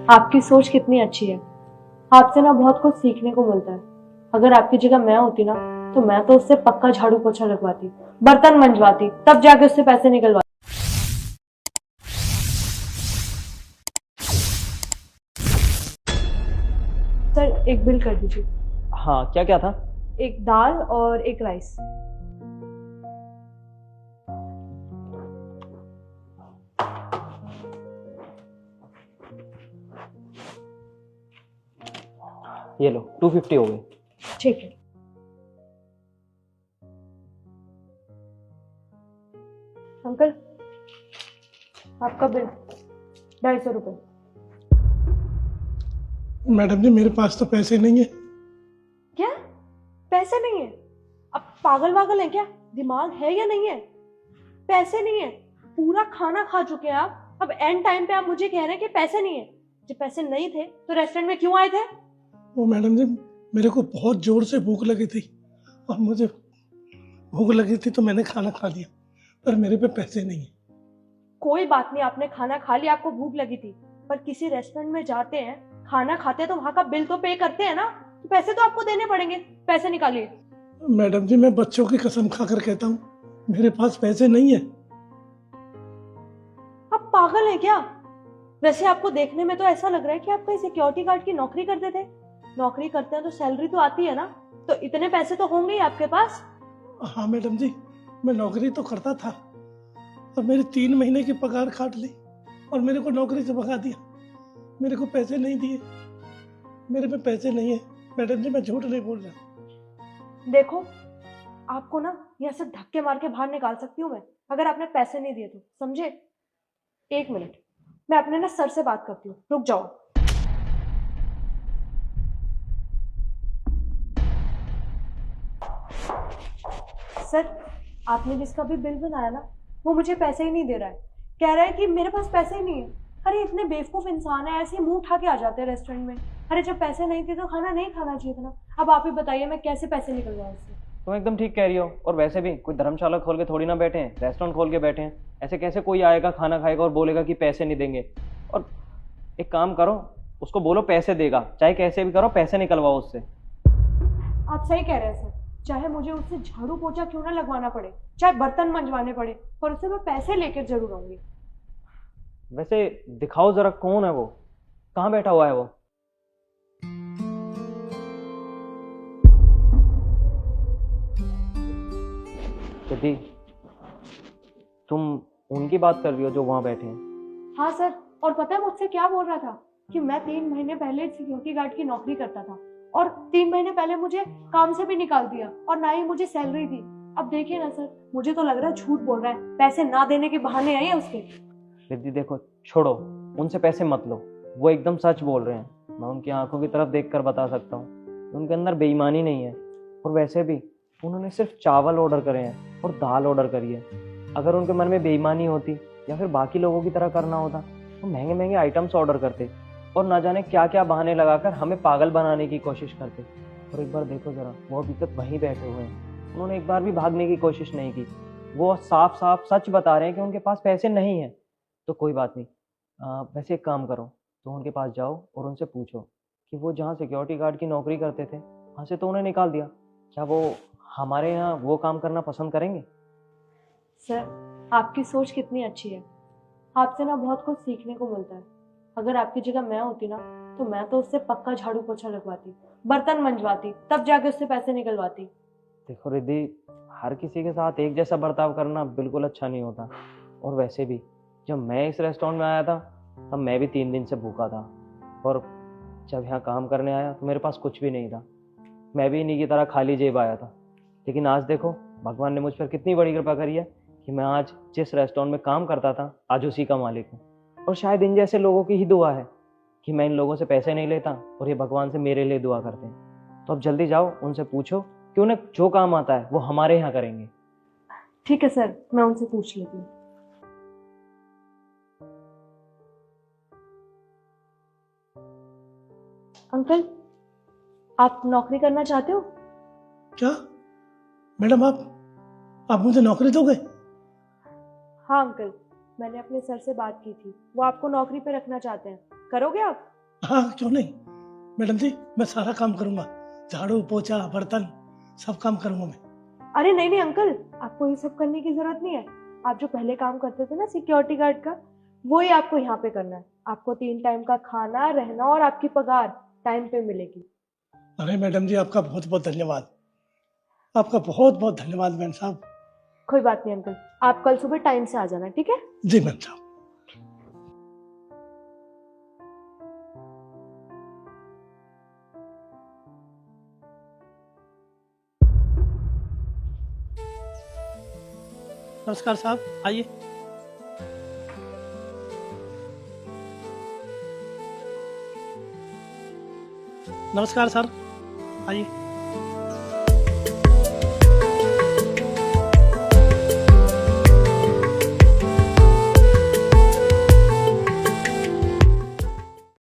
आपकी सोच कितनी अच्छी है। आपसे ना बहुत कुछ सीखने को मिलता है। अगर आपकी जगह मैं होती ना तो मैं तो उससे पक्का झाड़ू पोछा लगवाती, बर्तन मंजवाती, तब जाके उससे पैसे निकलवाती। सर एक बिल कर दीजिए। हाँ, क्या क्या था? एक दाल और एक राइस। ये लो 250 हो गई। ठीक है अंकल, आपका बिल 250 रुपये। मैडम जी मेरे पास तो पैसे नहीं है। क्या पैसे नहीं है? अब पागल वागल है क्या? दिमाग है या नहीं है? पैसे नहीं है? पूरा खाना खा चुके हैं आप, अब एंड टाइम पे आप मुझे कह रहे हैं कि पैसे नहीं है। जब पैसे नहीं थे तो रेस्टोरेंट में क्यों आए थे? वो मैडम जी मेरे को बहुत जोर से भूख लगी थी और मुझे भूख लगी थी तो मैंने खाना खा लिया, पर मेरे पे पैसे नहीं है। कोई बात नहीं, आपने खाना खा लिया, आपको भूख लगी थी, पर किसी रेस्टोरेंट में जाते हैं, खाना खाते हैं तो वहां का बिल तो पे करते हैं ना, तो पैसे तो आपको देने पड़ेंगे। पैसे निकालिए। मैडम जी मैं बच्चों की कसम खाकर कहता हूँ मेरे पास पैसे नहीं है। आप पागल हैं क्या? वैसे आपको देखने में तो ऐसा लग रहा है कि आप कहीं सिक्योरिटी गार्ड की नौकरी करते थे। नौकरी करते हैं तो सैलरी तो आती है ना, तो इतने पैसे तो होंगे ही आपके पास। हाँ मैडम जी मैं नौकरी तो करता था और मेरी 3 महीने की पगार काट ली और मेरे को नौकरी से भगा दिया। मेरे को पैसे नहीं दिए, मेरे पे पैसे नहीं है। मैडम जी मैं झूठ नहीं बोल रहा। देखो, आपको ना यहाँ से धक्के मार के बाहर निकाल सकती हूँ मैं, अगर आपने पैसे नहीं दिए तो, समझे? 1 मिनट, मैं अपने ना सर से बात करती हूँ, रुक जाओ। सर, आपने जिसका भी बिल बनाया ना, वो मुझे पैसे ही नहीं दे रहा है। कह रहा है कि मेरे पास पैसे ही नहीं है। अरे इतने बेवकूफ इंसान है, ऐसे ही मुंह उठा के आ जाते हैं रेस्टोरेंट में। अरे जब पैसे नहीं थे तो खाना नहीं खाना चाहिए था ना। अब आप ही बताइए मैं कैसे पैसे निकलवाऊं उससे? तुम एकदम ठीक कह रही हो। और वैसे भी कोई धर्मशाला खोल के थोड़ी ना बैठे हैं, रेस्टोरेंट खोल के बैठे हैं। ऐसे कैसे कोई आएगा, खाना खाएगा और बोलेगा कि पैसे नहीं देंगे? और एक काम करो, उसको बोलो पैसे देगा, चाहे कैसे भी करो पैसे निकलवाओ उससे। आप सही कह रहे हैं सर, चाहे मुझे उससे झाड़ू पोछा क्यों ना लगवाना पड़े, चाहे बर्तन मंजवाने पड़े, पर उससे मैं पैसे लेकर जरूर आऊंगी। वैसे दिखाओ जरा, कौन है वो? कहाँ बैठा हुआ है वो? सिद्धि, तुम उनकी बात कर रही हो जो वहां बैठे हैं? हाँ सर, और पता है मुझसे क्या बोल रहा था? कि मैं 3 महीने पहले सिक्योरिटी गार्ड की नौकरी करता था और 3 महीने पहले मुझे काम से भी निकाल दिया और ना ही मुझे सैलरी दी। अब देखिए ना सर, मुझे तो लग रहा है झूठ बोल रहा है, पैसे ना देने के बहाने आई है उसके। सिद्धि देखो, छोड़ो, उनसे पैसे मत लो। वो एकदम सच बोल रहे हैं। मैं उनकी आंखों की तरफ देखकर बता सकता हूँ, उनके अंदर बेईमानी नहीं है। और वैसे भी उन्होंने सिर्फ चावल ऑर्डर करे हैं और दाल ऑर्डर करी है। अगर उनके मन में बेईमानी होती या फिर बाकी लोगों की तरह करना होता तो महंगे महंगे आइटम्स ऑर्डर करते और ना जाने क्या क्या बहाने लगाकर हमें पागल बनाने की कोशिश करते। और एक बार देखो जरा, वो अभी तक वहीं बैठे हुए हैं, उन्होंने एक बार भी भागने की कोशिश नहीं की। वो साफ साफ सच बता रहे हैं कि उनके पास पैसे नहीं है। तो कोई बात नहीं, वैसे एक काम करो, तो उनके पास जाओ और उनसे पूछो कि वो जहाँ सिक्योरिटी गार्ड की नौकरी करते थे वहाँ से तो उन्हें निकाल दिया, क्या वो हमारे यहाँ वो काम करना पसंद करेंगे? सर आपकी सोच कितनी अच्छी है। आपसे ना बहुत कुछ सीखने को मिलता है। अगर आपकी जगह मैं होती ना तो मैं तो उससे पक्का झाड़ू पोछा लगवाती, बर्तन मंजवाती, तब जाके उससे पैसे निकलवाती। देखो रिद्धि, हर किसी के साथ एक जैसा बर्ताव करना बिल्कुल अच्छा नहीं होता। और वैसे भी जब मैं इस रेस्टोरेंट में आया था तब मैं भी 3 दिन से भूखा था। और जब यहाँ काम करने आया तो मेरे पास कुछ भी नहीं था। मैं भी इन्हीं की तरह खाली जेब आया था। लेकिन आज देखो, भगवान ने मुझ पर कितनी बड़ी कृपा करी है कि मैं आज जिस रेस्टोरेंट में काम करता था आज उसी का मालिक हूँ। और शायद इन जैसे लोगों की ही दुआ है कि मैं इन लोगों से पैसे नहीं लेता और ये भगवान से मेरे लिए दुआ करते हैं। तो अब जल्दी जाओ, उनसे पूछो कि उन्हें जो काम आता है वो हमारे यहाँ करेंगे। ठीक है सर, मैं उनसे पूछ लेती हूँ। अंकल, आप नौकरी करना चाहते हो? क्या मैडम आप मुझे नौकरी दोगे? हाँ अंकल, मैंने अपने सर से बात की थी, वो आपको नौकरी पे रखना चाहते हैं। करोगे आप? हाँ क्यों नहीं मैडम जी, मैं सारा काम करूंगा, झाड़ू पोछा बर्तन सब काम करूंगा मैं। अरे नहीं नहीं अंकल, आपको ये सब करने की जरूरत नहीं है। आप जो पहले काम करते थे ना सिक्योरिटी गार्ड का, वही आपको यहाँ पे करना है। आपको 3 टाइम का खाना, रहना और आपकी पगार टाइम पे मिलेगी। अरे मैडम जी आपका बहुत बहुत धन्यवाद, आपका बहुत बहुत धन्यवाद मैम साहब। कोई बात नहीं अंकल, आप कल सुबह टाइम से आ जाना, ठीक है? जी मैम साहब। नमस्कार साहब, आइए। नमस्कार सर, आइए।